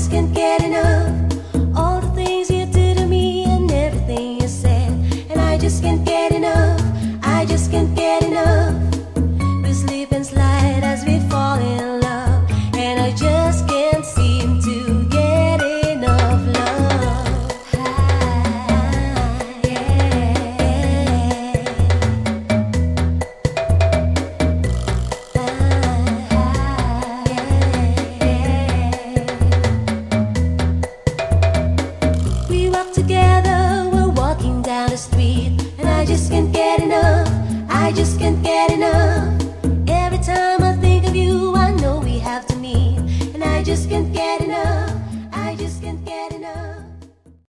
just can't get enough. All the things you do to me and everything you said, and I just can't get enough. I just can't get enough. We sleep and slide as we fall in love, and I just can't seem to get enough love. We walk together, we're walking down the street, and I just can't get enough. I just can't get enough.